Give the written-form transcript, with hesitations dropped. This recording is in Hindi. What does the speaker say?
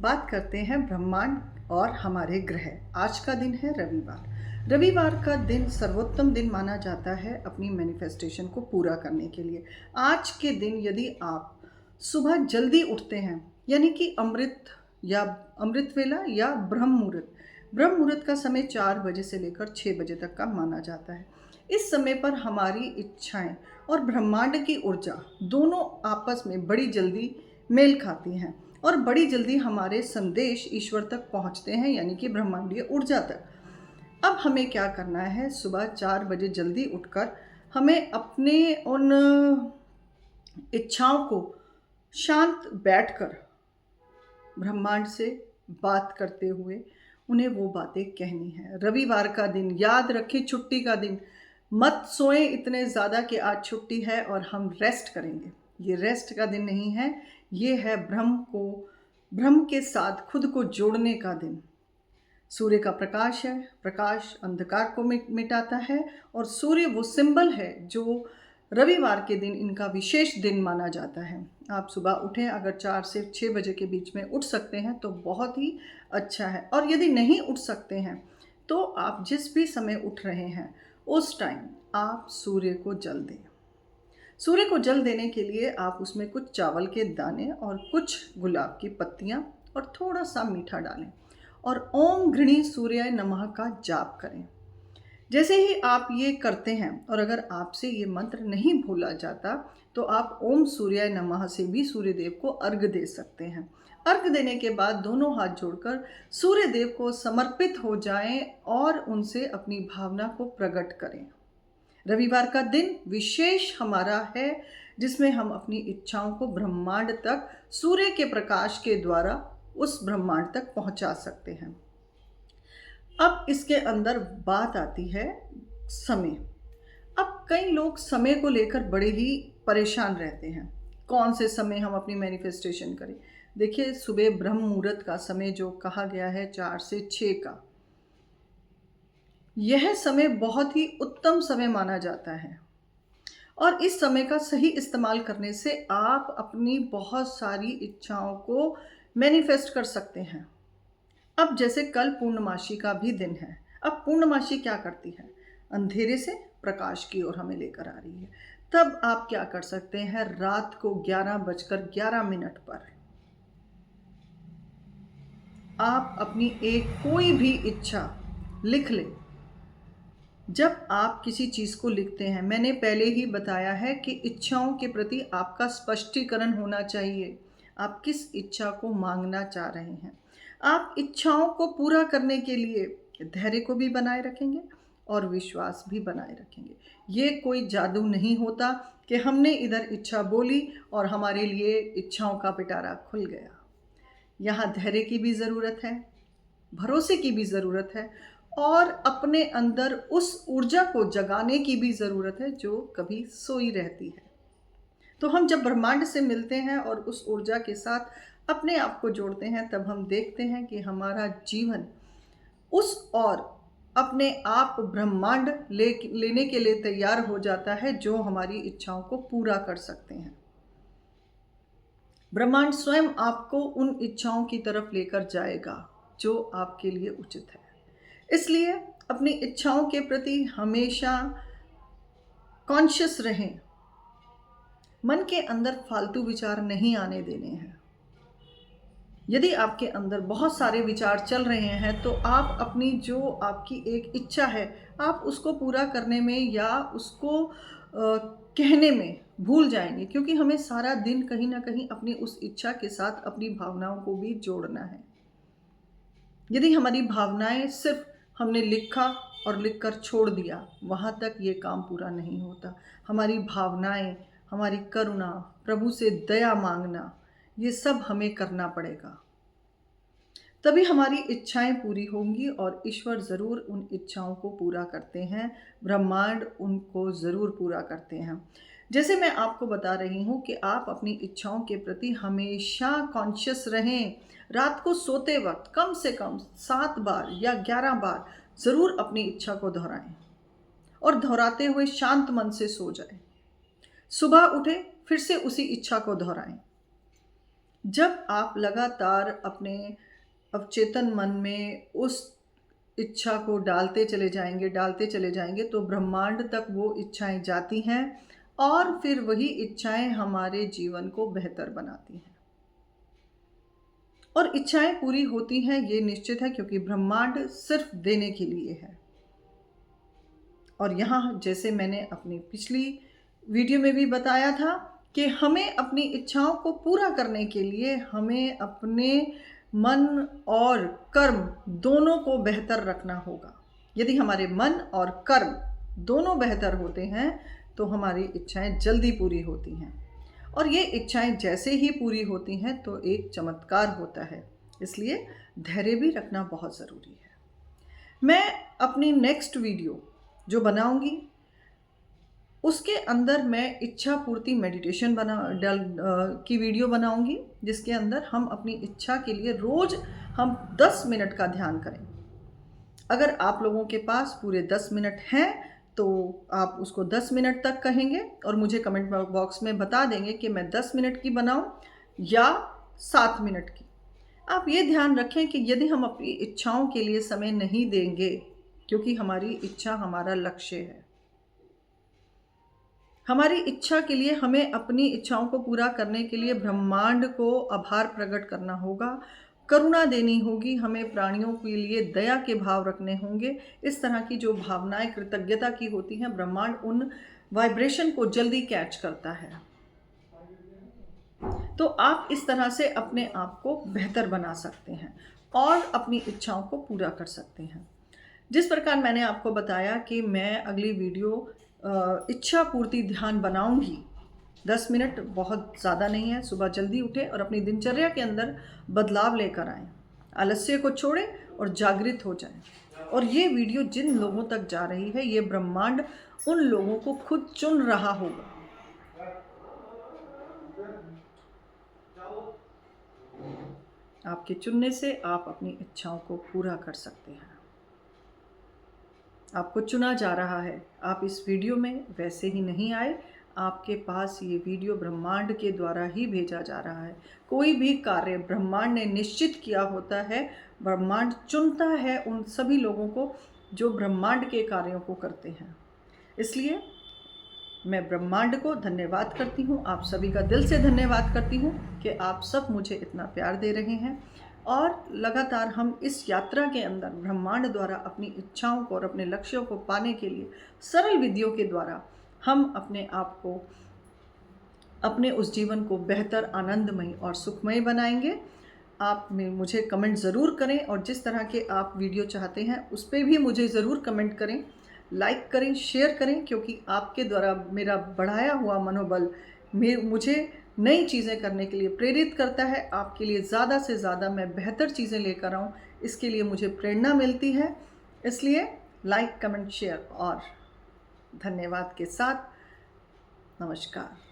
बात करते हैं ब्रह्मांड और हमारे ग्रह। आज का दिन है रविवार। रविवार का दिन सर्वोत्तम दिन माना जाता है अपनी मैनिफेस्टेशन को पूरा करने के लिए। आज के दिन यदि आप सुबह जल्दी उठते हैं, यानी कि अमृत वेला या ब्रह्म मुहूर्त का समय 4 बजे से लेकर 6 बजे तक का माना जाता है। इस समय पर हमारी इच्छाएं और ब्रह्मांड की ऊर्जा दोनों आपस में बड़ी जल्दी मेल खाती हैं और बड़ी जल्दी हमारे संदेश ईश्वर तक पहुंचते हैं, यानी कि ब्रह्मांडीय ऊर्जा तक। अब हमें क्या करना है, सुबह 4 बजे जल्दी उठकर हमें अपने उन इच्छाओं को शांत बैठकर ब्रह्मांड से बात करते हुए उन्हें वो बातें कहनी है। रविवार का दिन, याद रखें, छुट्टी का दिन। मत सोएं इतने ज़्यादा कि आज छुट्टी है और हम रेस्ट करेंगे। ये रेस्ट का दिन नहीं है, ये है ब्रह्म के साथ खुद को जोड़ने का दिन। सूर्य का प्रकाश है, प्रकाश अंधकार को मिटाता है और सूर्य वो सिंबल है जो रविवार के दिन इनका विशेष दिन माना जाता है। आप सुबह उठें, अगर 4 से 6 बजे के बीच में उठ सकते हैं तो बहुत ही अच्छा है, और यदि नहीं उठ सकते हैं तो आप जिस भी समय उठ रहे हैं उस टाइम आप सूर्य को जल दें। सूर्य को जल देने के लिए आप उसमें कुछ चावल के दाने और कुछ गुलाब की पत्तियां और थोड़ा सा मीठा डालें और ओम गृणी सूर्याय नमः का जाप करें। जैसे ही आप ये करते हैं, और अगर आपसे ये मंत्र नहीं भूला जाता तो आप ओम सूर्याय नमः से भी सूर्य देव को अर्घ दे सकते हैं। अर्घ देने के बाद दोनों हाथ जोड़कर सूर्य देव को समर्पित हो जाएं और उनसे अपनी भावना को प्रकट करें। रविवार का दिन विशेष हमारा है, जिसमें हम अपनी इच्छाओं को ब्रह्मांड तक सूर्य के प्रकाश के द्वारा उस ब्रह्मांड तक पहुंचा सकते हैं। अब इसके अंदर बात आती है समय। अब कई लोग समय को लेकर बड़े ही परेशान रहते हैं, कौन से समय हम अपनी मैनिफेस्टेशन करें। देखिए, सुबह ब्रह्म मुहूर्त का समय जो कहा गया है 4 से 6 का, यह समय बहुत ही उत्तम समय माना जाता है और इस समय का सही इस्तेमाल करने से आप अपनी बहुत सारी इच्छाओं को मैनिफेस्ट कर सकते हैं। अब जैसे कल पूर्णमासी का भी दिन है। अब पूर्णमासी क्या करती है, अंधेरे से प्रकाश की ओर हमें लेकर आ रही है। तब आप क्या कर सकते हैं, रात को 11:11 पर आप अपनी कोई भी इच्छा लिख लें। जब आप किसी चीज़ को लिखते हैं, मैंने पहले ही बताया है कि इच्छाओं के प्रति आपका स्पष्टीकरण होना चाहिए। आप किस इच्छा को मांगना चाह रहे हैं। आप इच्छाओं को पूरा करने के लिए धैर्य को भी बनाए रखेंगे और विश्वास भी बनाए रखेंगे। ये कोई जादू नहीं होता कि हमने इधर इच्छा बोली और हमारे लिए इच्छाओं का पिटारा खुल गया। यहाँ धैर्य की भी ज़रूरत है, भरोसे की भी ज़रूरत है और अपने अंदर उस ऊर्जा को जगाने की भी ज़रूरत है जो कभी सोई रहती है। तो हम जब ब्रह्मांड से मिलते हैं और उस ऊर्जा के साथ अपने आप को जोड़ते हैं, तब हम देखते हैं कि हमारा जीवन उस और अपने आप ब्रह्मांड लेने के लिए तैयार हो जाता है, जो हमारी इच्छाओं को पूरा कर सकते हैं। ब्रह्मांड स्वयं आपको उन इच्छाओं की तरफ लेकर जाएगा जो आपके लिए उचित है। इसलिए अपनी इच्छाओं के प्रति हमेशा कॉन्शियस रहें। मन के अंदर फालतू विचार नहीं आने देने हैं। यदि आपके अंदर बहुत सारे विचार चल रहे हैं तो आप अपनी जो आपकी एक इच्छा है, आप उसको पूरा करने में या उसको कहने में भूल जाएंगे, क्योंकि हमें सारा दिन कहीं ना कहीं अपनी उस इच्छा के साथ अपनी भावनाओं को भी जोड़ना है। यदि हमारी भावनाएं सिर्फ हमने लिखा और लिखकर छोड़ दिया, वहाँ तक ये काम पूरा नहीं होता। हमारी भावनाएं, हमारी करुणा, प्रभु से दया मांगना, ये सब हमें करना पड़ेगा। तभी हमारी इच्छाएं पूरी होंगी और ईश्वर ज़रूर उन इच्छाओं को पूरा करते हैं, ब्रह्मांड उनको ज़रूर पूरा करते हैं। जैसे मैं आपको बता रही हूँ कि आप अपनी इच्छाओं के प्रति हमेशा कॉन्शियस रहें। रात को सोते वक्त कम से कम 7 बार या 11 बार ज़रूर अपनी इच्छा को दोहराएं और दोहराते हुए शांत मन से सो जाएं। सुबह उठे, फिर से उसी इच्छा को दोहराएं। जब आप लगातार अपने अवचेतन मन में उस इच्छा को डालते चले जाएंगे तो ब्रह्मांड तक वो इच्छाएं जाती हैं और फिर वही इच्छाएं हमारे जीवन को बेहतर बनाती हैं। और इच्छाएं पूरी होती हैं ये निश्चित है, क्योंकि ब्रह्मांड सिर्फ देने के लिए है। और यहाँ जैसे मैंने अपनी पिछली वीडियो में भी बताया था कि हमें अपनी इच्छाओं को पूरा करने के लिए हमें अपने मन और कर्म दोनों को बेहतर रखना होगा। यदि हमारे मन और कर्म दोनों बेहतर होते हैं तो हमारी इच्छाएं जल्दी पूरी होती हैं, और ये इच्छाएं जैसे ही पूरी होती हैं तो एक चमत्कार होता है। इसलिए धैर्य भी रखना बहुत ज़रूरी है। मैं अपनी नेक्स्ट वीडियो जो बनाऊंगी उसके अंदर मैं इच्छा पूर्ति मेडिटेशन की वीडियो बनाऊंगी, जिसके अंदर हम अपनी इच्छा के लिए रोज हम 10 मिनट का ध्यान करें। अगर आप लोगों के पास पूरे 10 मिनट हैं तो आप उसको 10 मिनट तक कहेंगे और मुझे कमेंट बॉक्स में बता देंगे कि मैं 10 मिनट की बनाऊं या 7 मिनट की। आप ये ध्यान रखें कि यदि हम अपनी इच्छाओं के लिए समय नहीं देंगे, क्योंकि हमारी इच्छा हमारा लक्ष्य है, हमारी इच्छा के लिए हमें अपनी इच्छाओं को पूरा करने के लिए ब्रह्मांड को आभार प्रकट करना होगा, करुणा देनी होगी, हमें प्राणियों के लिए दया के भाव रखने होंगे। इस तरह की जो भावनाएं कृतज्ञता की होती हैं, ब्रह्मांड उन वाइब्रेशन को जल्दी कैच करता है। तो आप इस तरह से अपने आप को बेहतर बना सकते हैं और अपनी इच्छाओं को पूरा कर सकते हैं। जिस प्रकार मैंने आपको बताया कि मैं अगली वीडियो इच्छा पूर्ति ध्यान बनाऊंगी। 10 मिनट बहुत ज़्यादा नहीं है। सुबह जल्दी उठें और अपनी दिनचर्या के अंदर बदलाव लेकर आएं, आलस्य को छोड़ें और जागृत हो जाएं। और ये वीडियो जिन लोगों तक जा रही है, ये ब्रह्मांड उन लोगों को खुद चुन रहा होगा। आपके चुनने से आप अपनी इच्छाओं को पूरा कर सकते हैं। आपको चुना जा रहा है। आप इस वीडियो में वैसे ही नहीं आए, आपके पास ये वीडियो ब्रह्मांड के द्वारा ही भेजा जा रहा है। कोई भी कार्य ब्रह्मांड ने निश्चित किया होता है, ब्रह्मांड चुनता है उन सभी लोगों को जो ब्रह्मांड के कार्यों को करते हैं। इसलिए मैं ब्रह्मांड को धन्यवाद करती हूँ, आप सभी का दिल से धन्यवाद करती हूँ कि आप सब मुझे इतना प्यार दे रहे हैं। और लगातार हम इस यात्रा के अंदर ब्रह्मांड द्वारा अपनी इच्छाओं को और अपने लक्ष्यों को पाने के लिए सरल विधियों के द्वारा हम अपने आप को, अपने उस जीवन को बेहतर, आनंदमय और सुखमय बनाएंगे। आप मुझे कमेंट ज़रूर करें और जिस तरह के आप वीडियो चाहते हैं उस पर भी मुझे ज़रूर कमेंट करें, लाइक करें, शेयर करें, क्योंकि आपके द्वारा मेरा बढ़ाया हुआ मनोबल मुझे नई चीज़ें करने के लिए प्रेरित करता है। आपके लिए ज़्यादा से ज़्यादा मैं बेहतर चीज़ें लेकर आऊँ, इसके लिए मुझे प्रेरणा मिलती है। इसलिए लाइक, कमेंट, शेयर और धन्यवाद के साथ नमस्कार।